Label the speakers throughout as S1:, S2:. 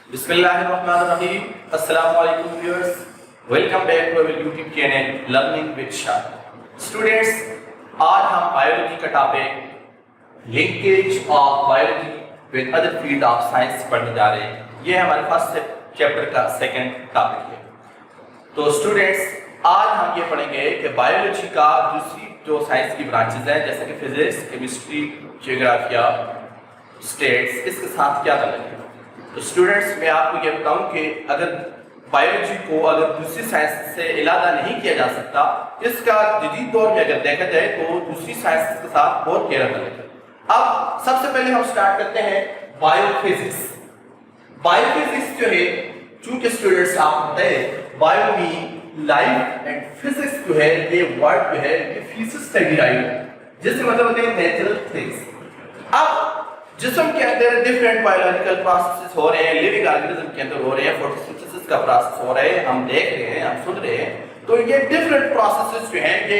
S1: बिस्मिल्लाहिर्रहमानिर्रहीम। अस्सलामु अलैकुम viewers, welcome back to our YouTube channel learning with Shah. Students, आज हम बायोलॉजी का topic linkage of biology with other field of science पढ़ने जा रहे हैं। ये हमारे फर्स्ट चैप्टर का सेकंड टॉपिक है। तो स्टूडेंट्स, आज हम ये पढ़ेंगे कि बायोलॉजी का दूसरी जो साइंस की ब्रांचेज हैं जैसे कि फिजिक्स, केमिस्ट्री, जियोग्राफिया, स्टेट्स, इसके साथ क्या ताल्लुक है। तो स्टूडेंट्स, मैं आपको ये बताऊं कि अगर बायोलॉजी को अगर दूसरी साइंस से इलादा नहीं किया जा सकता, इसका जदीद दौर में अगर देखा जाए तो दूसरी साइंस के साथ बहुत गहरा ताल्लुक है। अब सबसे पहले हम स्टार्ट करते हैं बायोफिजिक्स। बायोफिजिक्स जो है, चूंकि स्टूडेंट्स आप पता है बायो में लाइफ एंड फिजिक्स जो है ये वर्ड जो है ये फिजिक्स से डिराइव है, जिससे मतलब होते हैं नेचुरल थिंग्स। अब जिस्म के अंदर डिफरेंट बायोलॉजिकल प्रोसेसेस हो रहे हैं, लिविंग ऑर्गेनिज्म के अंदर हो रहे हैं, फोटोसिंथेसिस का प्रोसेस हो रहा है, हम देख रहे हैं, हम सुन रहे हैं। तो ये डिफरेंट प्रोसेसेस जो हैं ये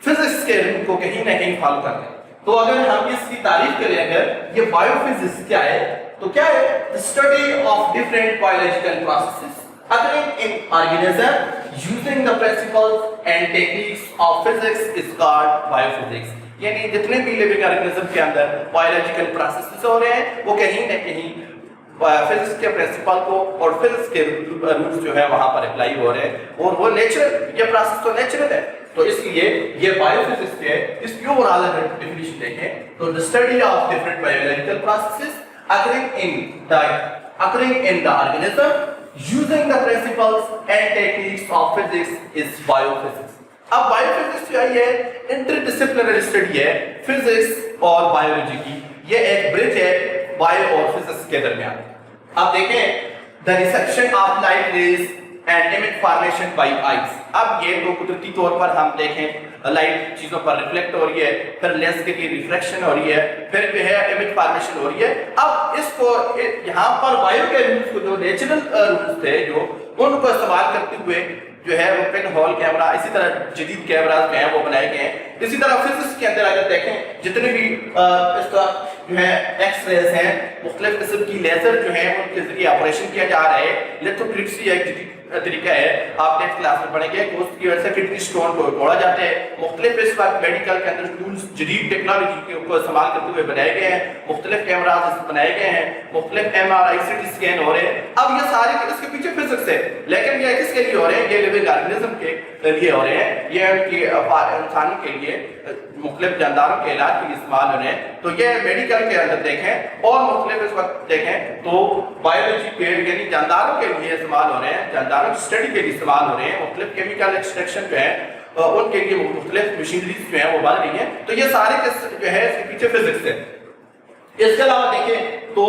S1: फिजिक्स के रूल को कहीं ना कहीं फॉलो कर रहे हैं। तो अगर हम इसकी तारीफ करें, अगर ये बायोफिजिक्स क्या है तो क्या है, the study of different biological processes occurring in organism using the principles and techniques of physics is called biophysics। यानी जितने भी लिविंग ऑर्गेनिज्म के अंदर बायोलॉजिकल प्रोसेसेस हो रहे हैं वो कहीं ना कहीं फिजिक्स के प्रिंसिपल को और फिजिक्स के रूल्स जो है वहां पर अप्लाई हो रहे हैं, और वो नेचुरल, ये प्रोसेस तो नेचुरल है। तो इसलिए ये बायोफिजिक्स है। इसकी ओवरऑल अगर डेफिनेशन देखें तो the study of different biological processes occurring in the organism using the principles and techniques of physics is biophysics। अब बायोफिजिक्स जो है ये इंटरडिसिप्लिनरी स्टडी है फिजिक्स और बायोलॉजी की। ये एक ब्रिज है बायो और फिजिक्स के दरमियान। अब देखें, the reception of light rays and image formation by eyes. अब ये तो कुदरती तौर पर हम देखें लाइट चीजों पर रिफ्लेक्ट हो रही है, फिर लेंस के लिए रिफ्लेक्शन हो रही है, फिर जो है इमेज फॉर्मेशन हो रही है। अब इसको यहाँ पर बायो के रूल्स को, जो नेचुरल रूल्स थे जो उनको इस्तेमाल करते हुए जो है वो पिन होल कैमरा, इसी तरह जदीद कैमरास जो हैं वो बनाए गए हैं। इसी तरह फिजिक्स के अंदर अगर देखें जितने भी इसका जो है एक्स-रेज हैं, मुख्तलिफ किस्म की लेजर जो है उनके जरिए ऑपरेशन किया जा रहा है। लिथोट्रिप्सी एक जदीद तरीका है, आप नेक्स्ट क्लास में पढ़ेंगे। उसकी वजह से किडनी स्टोन को तोड़ा जाता है। मुख्तलिफ इस वक्त मेडिकल के अंदर टूल्स जदीद टेक्नोलॉजी के ऊपर इस्तेमाल करते हुए बनाए गए हैं, मुख्तलिफ कैमरास बनाए गए हैं, मुख्तलिफ MRI CT स्कैन हो रहे हैं। अब ये सारे इसके पीछे फिजिक्स है, लेकिन ये किसके लिए हो रहे हैं, ये लिविंग ऑर्गेनिज्म के लिए हो रहे हैं। ये उनकी इंसानों के लिए, मुख्तलिफ जानदारों के इलाज के लिए इस्तेमाल हो रहे हैं। तो ये मेडिकल के अंदर देखें और मुख्तलिफ इस वक्त देखें तो बायोलॉजी के यानी जानदारों के लिए इस्तेमाल हो रहे हैं, जानदारों की स्टडी के लिए इस्तेमाल हो रहे हैं। मुख्तलिफ केमिकल एक्सट्रैक्शन जो है उनके लिए मुख्तलिफ मशीनरीज जो है वो बन रही है। तो ये सारे जो है इसके पीछे फिजिक्स है। इसके अलावा देखें तो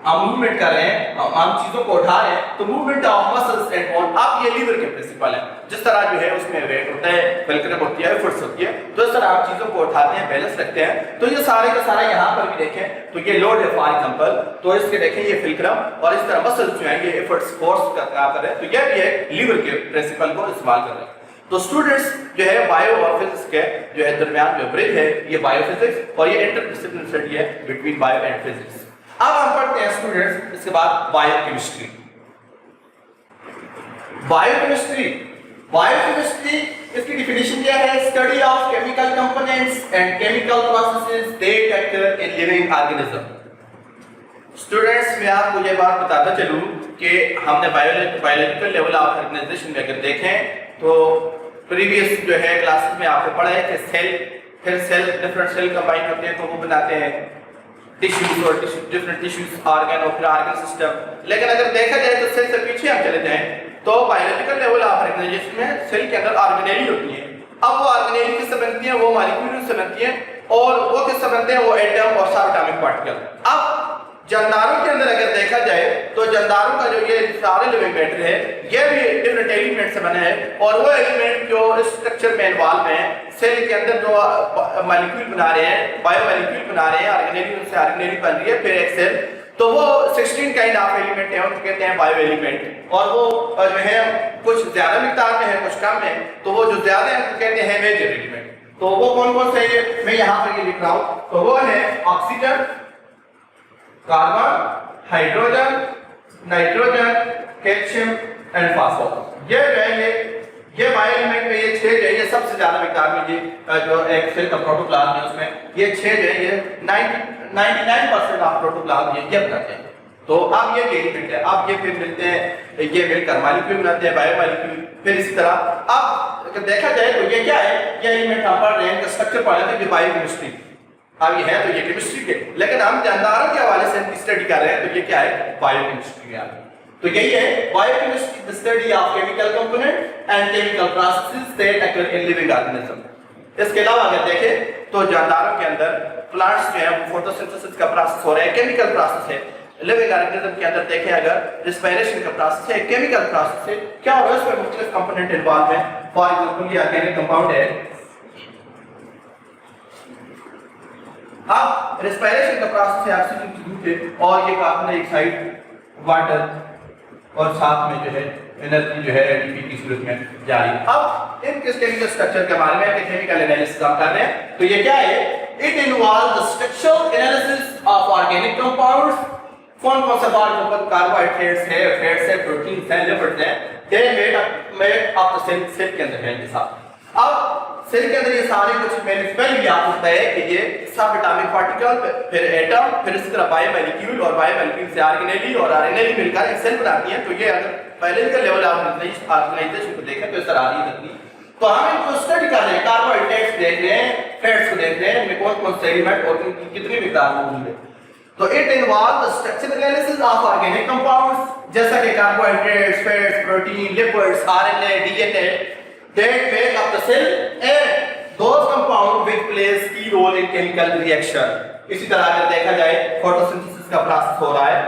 S1: हम मूवमेंट कर रहे हैं, हम चीजों को उठा रहे हैं, तो movement of muscles and bone. अब ये लीवर के प्रिंसिपल है, जिस तरह जो है उसमें वेट होता है, फुलक्रम होती है, एफर्ट्स होती है, तो इस तरह आप चीजों को उठाते हैं, बैलेंस रखते हैं। तो ये सारे का सारा यहाँ पर भी देखें तो ये लोड है फॉर एग्जांपल, तो इसके देखें ये फुलक्रम और इस तरह मसल्स जो है ये एफर्ट्स फोर्स का काम कर रहे हैं। तो ये भी है लीवर के प्रिंसिपल को इस्तेमाल कर रहे हैं। तो स्टूडेंट्स जो है बायो और फिजिक्स के जो है दरमियान जो ब्रिज है ये बायोफिजिक्स, और ये इंटरडिसिप्लिनरी स्टडी है बिटवीन बायो एंड फिजिक्स। अब हम पढ़ते हैं स्टूडेंट्स इसके बाद बायोकेमिस्ट्री। बायोकेमिस्ट्री इसकी डेफिनेशन क्या है, study of chemical components and chemical processes that occur in living organism. Students, मैं आपको ये बात बताता चलूं कि हमने बायोलॉजिकल लेवल ऑफ ऑर्गेनाइजेशन में अगर देखें तो प्रीवियस जो है क्लासेस में आपने पढ़ा है कि सेल, फिर सेल डिफरेंट सेल कंबाइन होते हैं तो वो बनाते हैं टिश्यूज और डिफरेंट टिश्यूज, ऑर्गन और फिर ऑर्गन सिस्टम। लेकिन अगर देखा जाए तो सेल से पीछे हम चले जाएं तो बायोलॉजिकल लेवल ऑफ ऑर्गेनाइजेशन में सेल के अंदर ऑर्गेनेली होती है। अब वो ऑर्गेनेली किससे बनती है, वो मॉलिक्यूल से बनती है, और वो किससे बनते हैं, वो एटम और सब एटॉमिक पार्टिकल। अब जानदारों के अंदर अगर देखा जाए तो जानदारों का जो ये सारे लिविंग मैटर है ये भी डिफरेंट एलिमेंट से बना है, और वो एलिमेंट जो इस स्ट्रक्चर में इन्वॉल्व हैं, सेल के अंदर जो मॉलिक्यूल बना रहे हैं, बायो मॉलिक्यूल बना रहे हैं, ऑर्गेनेली उनसे ऑर्गेनेली बन रही है, फिर एक सेल, तो वो 16 काइंड ऑफ एलिमेंट है, उनको कहते हैं बायो एलिमेंट। और वो जो है कुछ ज्यादा मिकदार में है, कुछ कम है, तो वो जो ज्यादा है उनको कहते हैं मेजर एलिमेंट। तो वो कौन कौन से है, मैं यहाँ पर ये लिख रहा हूँ। तो वो है oxygen, carbon, hydrogen, nitrogen, calcium and phosphorus. ये जो है ये बायो एलिमेंट में ये 6 जो है ये सबसे ज्यादा मिकदार में ये जो एक सेल का प्रोटोप्लाज्म है उसमें ये 6 जो है ये 99% ऑफ प्रोटोप्लाज्म ये बनाते हैं। तो अब ये एलिमेंट है, अब ये फिर मिलते हैं, ये मिलकर मॉलिक्यूल बनाते हैं, बायो मॉलिक्यूल। फिर इसी तरह अब अगर देखा जाए तो ये क्या है, ये एलिमेंट हम पढ़ रहे हैं, स्ट्रक्चर पढ़ रहे थे, बायोकेमिस्ट्री। अब ये है तो ये केमिस्ट्री के, लेकिन हम जानदारों के हवाले से इनकी स्टडी कर रहे हैं तो ये क्या है, बायोकेमिस्ट्री के आगे। तो यही है biochemistry, the study of chemical component and chemical processes that occur in living organism. इसके अलावा अगर देखें तो जानदारों के अंदर प्लांट्स जो है फोटोसिंथेसिस का प्रोसेस हो रहा है, केमिकल प्रोसेस है। लिविंग ऑर्गेनिज्म के अंदर देखें अगर रिस्पिरेशन का प्रोसेस है, केमिकल प्रोसेस है, क्या हो रहा है उसमें मुख्तलिफ कंपोनेंट इन्वॉल्व हैं। फॉर एग्जांपल ये ऑर्गेनिक कंपाउंड है, अब रिस्पिरेशन का प्रोसेस है, ऑक्सीजन की जरूरत है और ये कार्बन डाइऑक्साइड, वाटर और साथ में जो है एनर्जी जो है एटीपी की सूरत में जा रही है। अब इन केमिकल स्ट्रक्चर के बारे में केमिकल एनालिसिस हम कर रहे हैं। तो ये क्या है, it involve the structural analysis of organic compounds. कौन कौन से फॉर एग्जांपल कार्बोहाइड्रेट्स है, फैट्स है, प्रोटीन्स है, लिपिड्स है, they made of the cell के अंदर है ये सब। अब सेल के अंदर ये सारे कुछ मैंने पहले भी आपको बताया कि ये सब एटॉमिक पार्टिकल, फिर एटम, फिर इसी तरह बायोमॉलिक्यूल और बायोमॉलिक्यूल से ऑर्गेनेली और आरएनए मिलकर एक सेल बनाती हैं। तो ये अगर पहले का लेवल आप ऑर्गेनाइजेशन को देखें तो इस तरह आ रही है। तो हम इनको स्टडी कर रहे हैं, कार्बोहाइड्रेट्स देख रहे हैं, फैट्स को देख रहे हैं, इनमें कौन कौन से एलिमेंट और कितनी मिकदार मौजूद है। तो it involve the structural analysis of organic compounds जैसा कि carbohydrates, fats, protein, lipids, RNA, DNA that make up the cell and those compound which plays key role in chemical reaction। इसी तरह अगर देखा जाए फोटोसिंथेसिस का प्रोसेस हो रहा है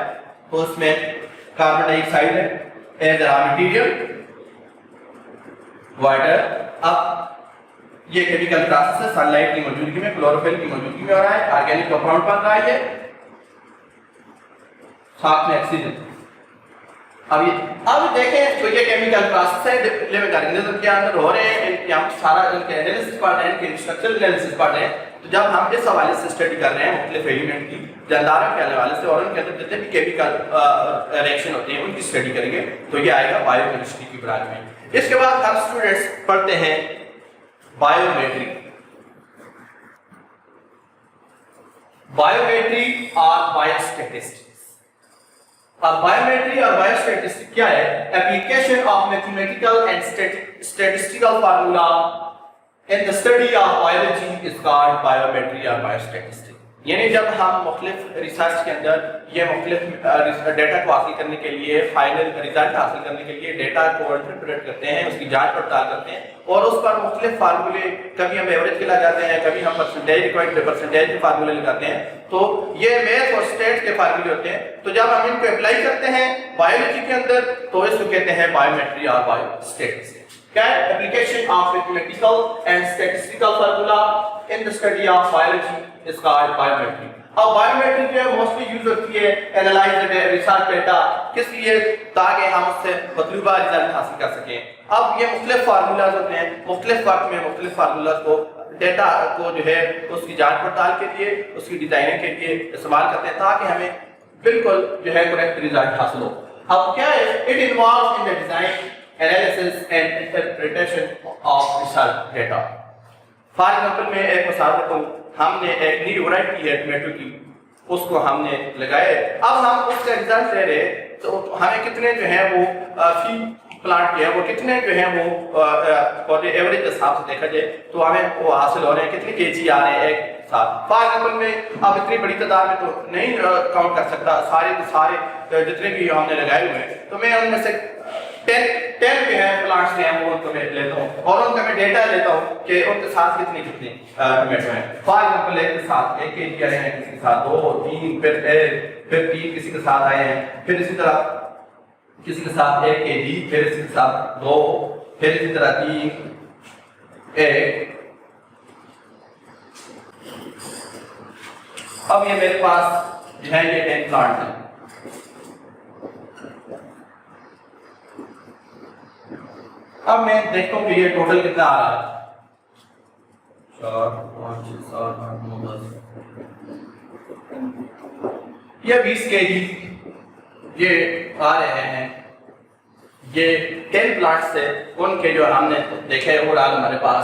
S1: तो उसमें कार्बन डाइऑक्साइड है एज रॉ मटेरियल, वाटर। अब ये केमिकल प्रोसेस है, सनलाइट की मौजूदगी में, क्लोरोफिल की मौजूदगी में हो रहा है, ऑर्गेनिक कंपाउंड बन रहा है, साथ में ऑक्सीजन। अब देखें तो ये केमिकल प्रोसेस है लिविंग ऑर्गेनिज्म के अंदर हो रहे हैं, हम सारा इनके एनालिसिस पढ़ रहे हैं, इनके स्ट्रक्चरल एनालिसिस पढ़ रहे हैं। तो जब हम इस हवाले से स्टडी कर रहे हैं मुख्तलिफ एलिमेंट की जानदारों के हवाले से और उनके अंदर जितने भी केमिकल रिएक्शन होते हैं उनकी स्टडी करेंगे तो ये आएगा बायोकेमिस्ट्री की ब्रांच में। इसके बाद हम स्टूडेंट्स पढ़ते हैं बायोमेट्री। बायोमेट्री और बायोस्टैटिस्टिक्स। अब बायोमेट्री और बायोस्टैटिस्टिक्स क्या है, application of mathematical and statistical formula in the study of biology is called biometry और बायोस्टैटिस्टिक्स। यानी जब हम मुख्तलिफ रिसर्च के अंदर ये मुख्तलिफ डेटा को हासिल करने के लिए, फाइनल रिजल्ट हासिल करने के लिए डेटा को इंटरप्रेट करते हैं, उसकी जांच पड़ताल करते हैं और उस पर मुख्तलिफ फार्मूले, कभी हम एवरेज के लगाते हैं, कभी हम परसेंटेज के फार्मूले लगाते हैं। तो ये मैथ और स्टैट्स के फार्मूले होते हैं। तो जब हम इनको अप्लाई करते हैं बायोलॉजी के अंदर तो इसको कहते हैं बायोमेट्री और बायोस्टैटिस्टिक्स। क्या है, application of mathematical and statistical formula in the study of biology is called biometry. अब बायोमेट्री जो है मोस्टली यूज होती है एनालाइज रिसर्च डेटा, किस लिए, ताकि हम उससे मतलूबा रिजल्ट हासिल कर सकें। अब ये मुख्तलिफ फार्मूलाज होते हैं, मुख्तलिफ वक्त में मुख्तलिफ फार्मूलाज को डेटा को जो है उसकी जांच पड़ताल के लिए, उसकी डिजाइनिंग के लिए इस्तेमाल करते हैं ताकि हमें बिल्कुल जो है करेक्ट रिजल्ट हासिल हो। अब क्या है, it involves in the design, analysis and interpretation of research data. For example मैं एक मिसाल देता हूं, हमने एक न्यू वैरायटी की है टोमेटो की, उसको हमने लगाए, अब हम उसका रिजल्ट ले रहे तो हमें कितने जो है वो फी प्लांट के हैं वो कितने जो है वो एवरेज के हिसाब से देखा जाए तो हमें वो हासिल हो रहे हैं, कितने केजी आ रहे हैं एक साथ। फॉर एग्जांपल में अब इतनी बड़ी तादाद में तो नहीं काउंट कर सकता, सारे के सारे जितने भी हमने लगाए हुए हैं, तो मैं उनमें से 10 जो है प्लांट्स हैं वो उनको मैं लेता हूँ और उनका मैं डेटा लेता हूँ कि उनके साथ कितने टोमेटो हैं। फॉर एग्जांपल एक के साथ 1 केजी आए हैं, किसी के साथ 2, 3, फिर 3 किसी के साथ आए हैं, फिर इसी तरह किसी के साथ 1 केजी, फिर इसी के साथ 2, फिर इसी तरह 3, 1। अब ये मेरे पास जो है ये 10 प्लांट है। अब मैं देखता हूँ कि ये टोटल कितना आ रहा है, 4, 5, 6, 7, 8, 9, 10, ये 20 केजी ये आ रहे हैं, ये 10 प्लांट्स थे, उनके जो हमने देखे ओवरऑल हमारे पास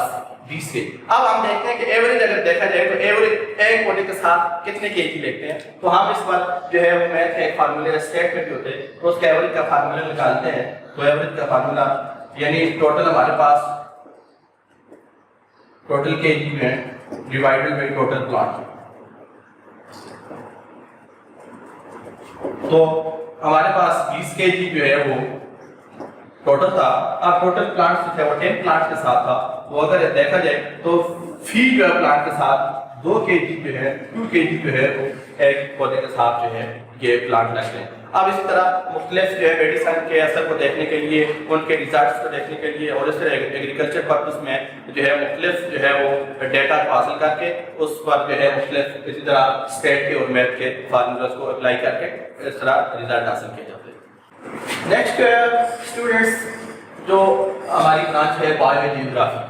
S1: 20 के। अब हम देखते हैं कि एवरेज अगर देखा जाए तो एवरेज एक पौधे के साथ कितने केजी लेते हैं। तो हम इस पर जो है वो मैथ के एक फार्मूले स्टेटमेंट भी होते हैं, तो उसका एवरेज का फार्मूला निकालते हैं। तो एवरेज का फार्मूला यानी टोटल हमारे पास टोटल केजी में डिवाइडेड बाय टोटल प्लांट। तो हमारे पास 20 केजी जो है वो टोटल था। अब टोटल प्लांट्स जो थे वो 10 प्लांट्स के साथ था। वो अगर देखा जाए तो फी जो है प्लांट के साथ 2 केजी जो है 2 केजी जो है वो एक पौधे के साथ जो है ये प्लांट लगते हैं। अब इसी तरह मुख्तलिफ जो है मेडिसिन के असर को देखने के लिए, उनके रिजल्ट्स को देखने के लिए और इस तरह एग्रीकल्चर पर्पस में जो है मुख्तलिफ जो है वो डेटा को हासिल करके उस पर जो है मुख्तलिफ इसी तरह स्टेट के और मैथ के फार्मूलाज को अप्लाई करके इस तरह रिजल्ट हासिल किए जाते हैं। नेक्स्ट स्टूडेंट्स जो हमारी ब्रांच है बायोजियोग्राफी।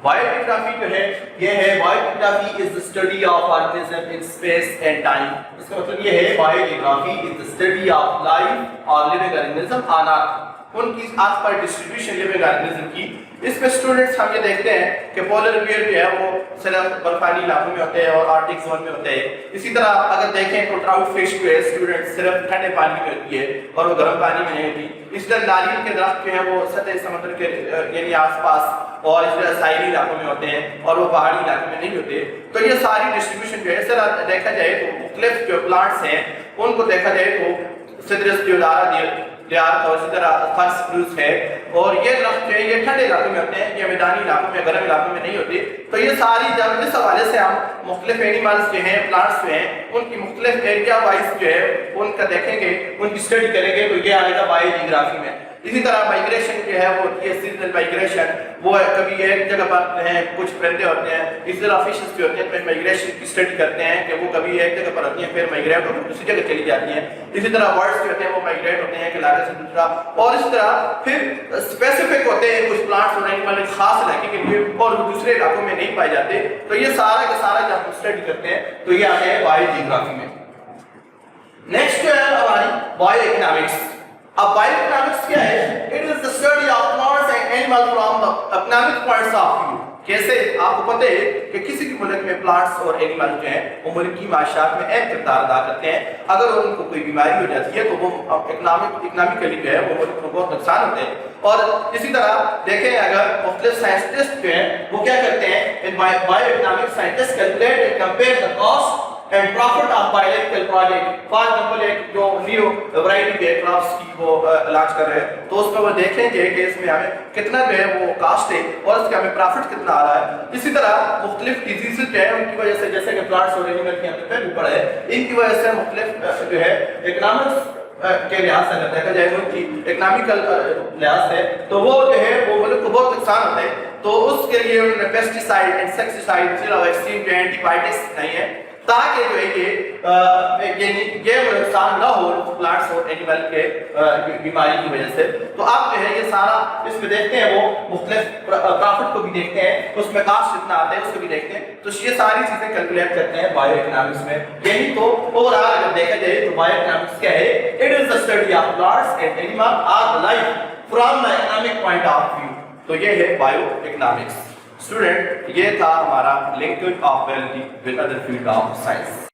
S1: बायोजियोग्राफी जो है ये है, biogeography is the study of organism in space and time. इसका मतलब ये है biogeography is the study of life और लिविंग ऑर्गेनिज्म ऑन अर्थ, उनकी आस पास डिस्ट्रीब्यूशन लिविंग ऑर्गेनिज्म की। इसमें स्टूडेंट्स हम ये देखते हैं कि पोलर बियर जो है वो सिर्फ बर्फानी इलाकों में होते हैं और आर्कटिक जोन में होते हैं। इसी तरह अगर देखें तो ट्राउट फिश जो है स्टूडेंट्स सिर्फ ठंडे पानी में होती है और वो गर्म पानी में नहीं होती। इस तरह नारियल के दरख्त जो है वो सतह समुद्र के यानी आसपास और इस तरह साहिली इलाकों में होते हैं और वो पहाड़ी इलाकों में नहीं होते। तो ये सारी डिस्ट्रीब्यूशन जो है सर देखा जाए तो मुख्तलिफ जो प्लांट्स हैं उनको देखा जाए तो सिट्रस देवदारा और इसी तरह फर्स फ्रूट्स है और ये दरख्त जो है ये ठंडे इलाकों में होते हैं, ये मैदानी इलाकों में गर्म इलाकों में नहीं होते। तो ये सारी जब इस हवाले से हम मुख्तलिफ एनिमल्स जो हैं प्लांट्स जो हैं उनकी मुख्तलिफ एरिया वाइज जो है उनका देखेंगे, उनकी स्टडी करेंगे तो ये आएगा बायोजियोग्राफी में। इसी तरह माइग्रेशन जो है वो ये सीजनल माइग्रेशन वो है, कभी एक जगह पर हैं कुछ परिंदे होते हैं, इसी तरह फिशेस जो होते हैं तो माइग्रेशन की स्टडी करते हैं कि वो कभी एक जगह पर होती हैं फिर माइग्रेट होकर दूसरी जगह चली जाती हैं। इसी तरह बर्ड्स जो होते हैं वो माइग्रेट होते हैं एक इलाके से दूसरा, और इस तरह फिर स्पेसिफिक होते हैं कुछ प्लांट्स और एनिमल खास इलाके के लिए और वो दूसरे इलाकों में नहीं पाए जाते। तो ये सारा का सारा जब हम स्टडी करते हैं तो ये आते हैं बायोजियोग्राफी में। नेक्स्ट जो है हमारी बायो इकोनॉमिक्स। अब बायो इकोनॉमिक्स क्या है? It is the study of plants and animal from the economic points of view. कैसे? आपको पता है कि किसी भी मुल्क में प्लांट्स और एनिमल जो हैं वो मुल्क की माशात में अहम किरदार अदा करते हैं। अगर उनको कोई बीमारी हो जाती है तो वो इकोनॉमिकली जो है वो मुल्क को बहुत नुकसान होते हैं। और इसी तरह देखें अगर मुख्तलिफ साइंटिस्ट जो हैं वो क्या करते हैं, bio economic scientist calculate and compare the cost and profit of biological product. For example एक जो न्यू वैरायटी के क्रॉप्स की वो लॉन्च कर रहे हैं तो उसमें वो देखेंगे कि इसमें हमें कितना जो है वो कास्ट है और इसका हमें प्रॉफिट कितना आ रहा है। इसी तरह मुख्तलिफ डिजीजेस जो है उनकी वजह से, जैसे कि प्लांट्स और एनिमल के हमने पहले पढ़ा है, इनकी वजह से मुख्तलिफ जो है इकोनॉमिक्स के लिहाज से देखा जाए उनकी इकोनॉमिकल लिहाज से तो वो जो है वो मुल्क को बहुत नुकसान होता है। तो उसके लिए उन्होंने पेस्टिसाइड इंसेक्टिसाइड वैक्सीन जो एंटीबायोटिक्स नहीं है ताकि जो है ये नुकसान ना हो प्लांट्स और एनिमल के बीमारी की वजह से। तो आप जो है ये सारा इसमें देखते हैं, वो मुख्तलिफ प्रॉफिट को भी देखते हैं, उसमें कास्ट कितना आता है उसको भी देखते हैं। तो ये सारी चीजें कैलकुलेट करते हैं बायो इकोनॉमिक्स में। यही तो ओवरऑल अगर देखा जाए तो बायो इकोनॉमिक्स क्या है? It is the study of plants and animal our life from the economic point of view. तो ये है बायो इकोनॉमिक्स। स्टूडेंट ये था हमारा linkage of wealth with other field of science.